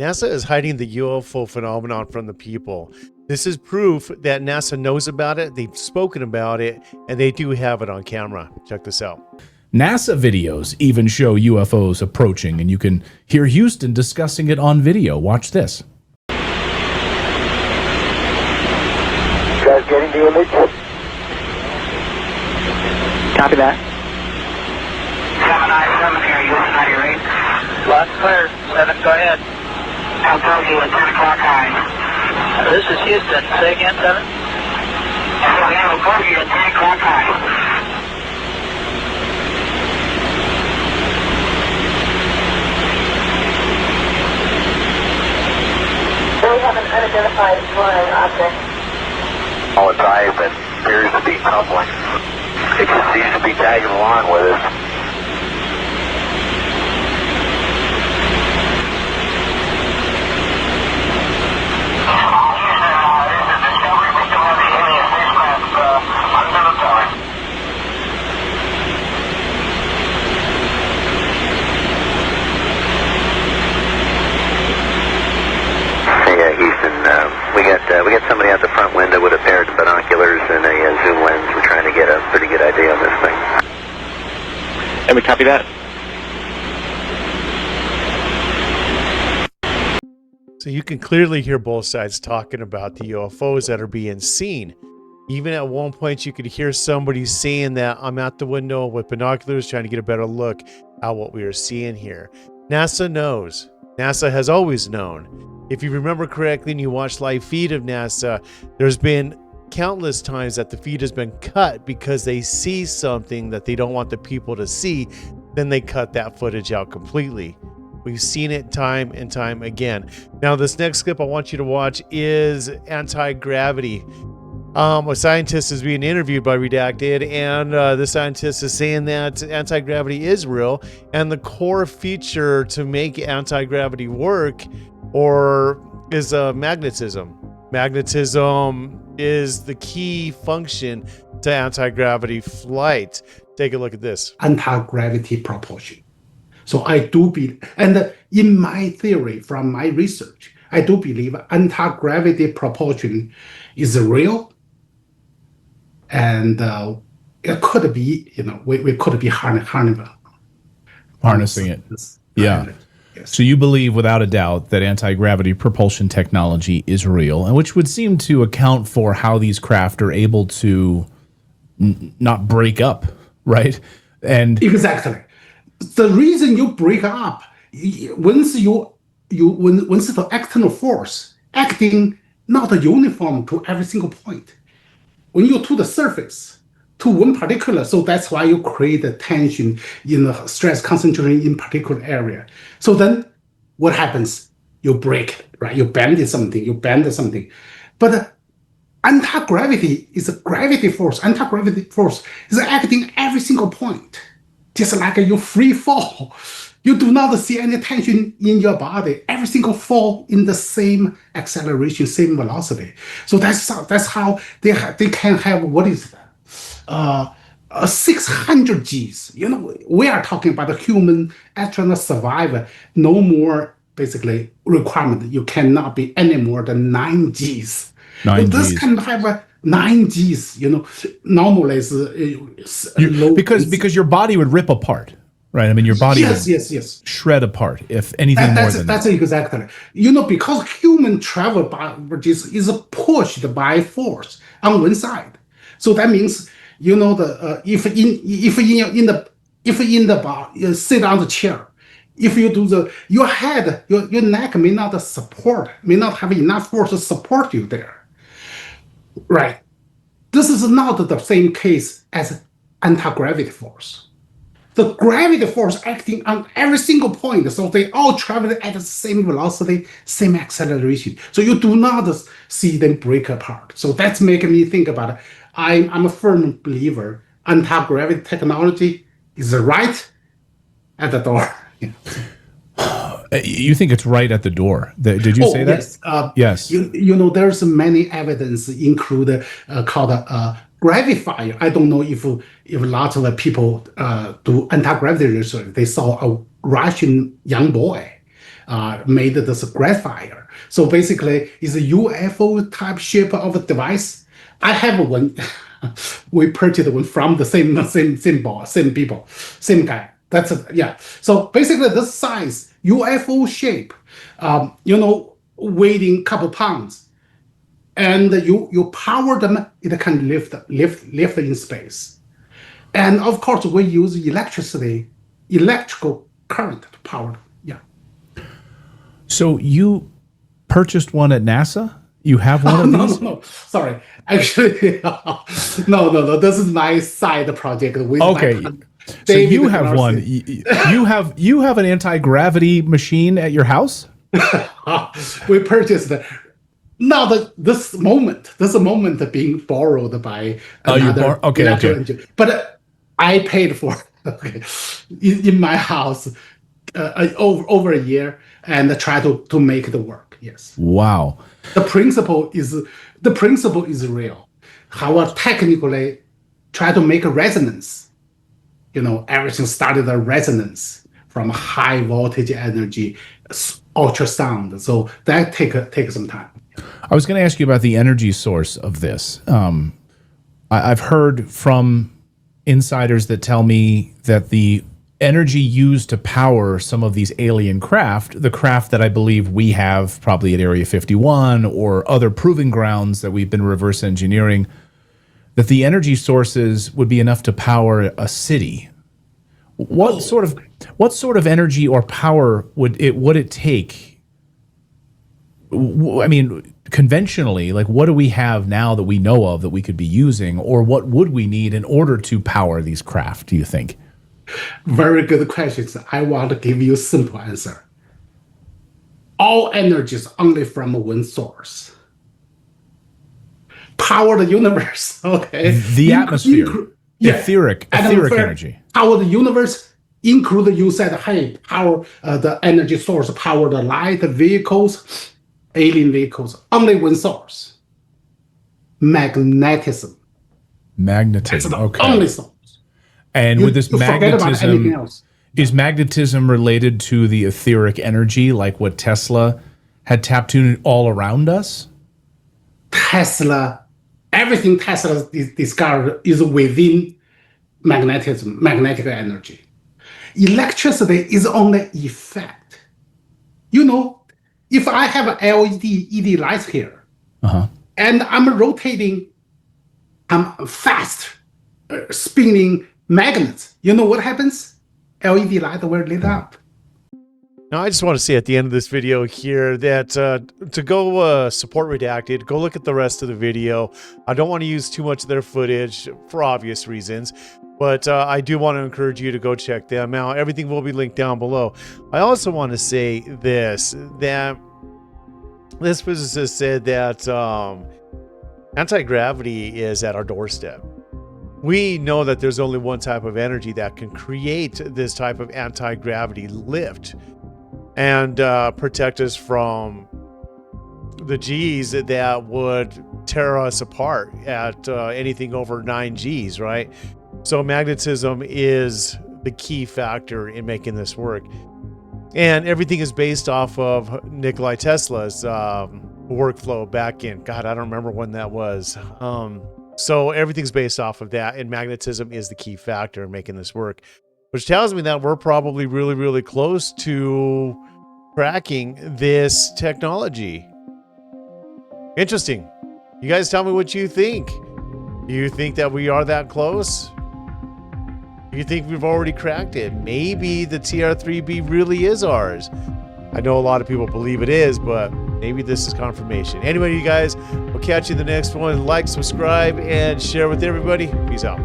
NASA is hiding the UFO phenomenon from the people. This is proof that NASA knows about it, they've spoken about it, and they do have it on camera. Check this out. NASA videos even show UFOs approaching, and you can hear Houston discussing it on video. Watch this. You guys getting the image? Copy that. 797 here, Houston, how do you read? Lots clear. 7, go ahead. I'll tell you at 10 o'clock high. This is Houston. Say again, 7. I'll tell you at 10 o'clock high. We have an unidentified flying object. All its eyes that appears to be tumbling. It just seems to be tagging along with us. We got somebody out the front window with a pair of binoculars and a zoom lens. We're trying to get a pretty good idea on this thing. Let me copy that. So you can clearly hear both sides talking about the UFOs that are being seen. Even at one point, you could hear somebody saying that I'm at the window with binoculars trying to get a better look at what we are seeing here. NASA knows. NASA has always known. If you remember correctly and you watch live feed of NASA, there's been countless times that the feed has been cut because they see something that they don't want the people to see. Then they cut that footage out completely. We've seen it time and time again. Now, this next clip I want you to watch is anti-gravity. A scientist is being interviewed by Redacted, and the scientist is saying that anti-gravity is real, and the core feature to make anti-gravity work is magnetism. Magnetism is the key function to anti-gravity flight. Take a look at this. Anti-gravity propulsion. So I do believe, and in my theory from my research, I do believe anti-gravity propulsion is real, and it could be, we could be harnessing it. Yeah. Yes. So you believe without a doubt that anti-gravity propulsion technology is real, and which would seem to account for how these craft are able to not break up, right? And exactly. The reason you break up, once the external force acting not uniform to every single point, when you to the surface, to one particular, so that's why you create the tension in the stress concentration in particular area. So then what happens? You break it, right? You bend something. But anti-gravity is a gravity force. Anti-gravity force is acting every single point. Just like you free fall. You do not see any tension in your body. Every single fall in the same acceleration, same velocity. So that's how they can have, what is that? 600 Gs. We are talking about a human astronaut survivor. No more basically requirement. You cannot be any more than 9 Gs. This can have a 9 Gs. Normally is low. Because your body would rip apart. Right, I mean, your body would shred apart if anything more than that. That's exactly. Because human travel is pushed by force on one side, so that means if in the bar you sit on the chair, if you do your head, your neck may not have enough force to support you there, right? This is not the same case as anti-gravity force. The gravity force acting on every single point, so they all travel at the same velocity, same acceleration. So you do not see them break apart. So that's making me think about it. I'm a firm believer anti-gravity technology is right at the door. You think it's right at the door? Did you say that? Yes. Yes. There's many evidence include called gravifier. I don't know if lots of people do anti-gravity research. They saw a Russian young boy made this graphite. So basically, it's a UFO type shape of a device. I have one. We purchased one from the same people, same guy. That's yeah. So basically, this size UFO shape, weighing couple pounds, and you power them, it can lift in space. And of course, we use electrical current to power them. Yeah. So you purchased one at NASA? You have one of these? No. Sorry. Actually, no. This is my side project. With okay. So you have one. You have an anti-gravity machine at your house? We purchased not this moment being borrowed by another engineer. But I paid for in my house over a year and try to make it work. Yes. Wow. The principle is real. How technically try to make a resonance. Everything started a resonance from high voltage energy, ultrasound. So that take some time. I was going to ask you about the energy source of this. I've heard from insiders that tell me that the energy used to power some of these alien craft, the craft that I believe we have probably at Area 51 or other proving grounds that we've been reverse engineering, that the energy sources would be enough to power a city. What sort of energy or power would it take? I mean, conventionally, like what do we have now that we know of that we could be using, or what would we need in order to power these craft, do you think? Very good questions. I want to give you a simple answer. All energy is only from one source. Power the universe, okay? The atmosphere. Etheric energy. Power the universe, include you said, hey, power the energy source, power the light vehicles, alien vehicles. Only one source. Magnetism. That's the only source. And with this magnetism, is magnetism related to the etheric energy, like what Tesla had tapped to all around us? Everything Tesla discovered is within magnetic energy. Electricity is only effect. If I have an LED lights here, and I'm rotating, I'm fast spinning magnets, what happens? LED light will lit up. Now, I just want to say at the end of this video here that to go support Redacted, go look at the rest of the video. I don't want to use too much of their footage for obvious reasons, but I do want to encourage you to go check them out. Everything will be linked down below. I also want to say that this physicist said that anti-gravity is at our doorstep. We know that there's only one type of energy that can create this type of anti-gravity lift and protect us from the G's that would tear us apart at anything over 9 G's, right? So magnetism is the key factor in making this work. And everything is based off of Nikola Tesla's workflow back in, God, I don't remember when that was. So everything's based off of that, and magnetism is the key factor in making this work, which tells me that we're probably really, really close to cracking this technology. Interesting. You guys tell me what you think. Do you think that we are that close? Do you think we've already cracked it? Maybe the TR-3B really is ours. I know a lot of people believe it is, but maybe this is confirmation. Anyway, you guys, we'll catch you in the next one. Like, subscribe, and share with everybody. Peace out.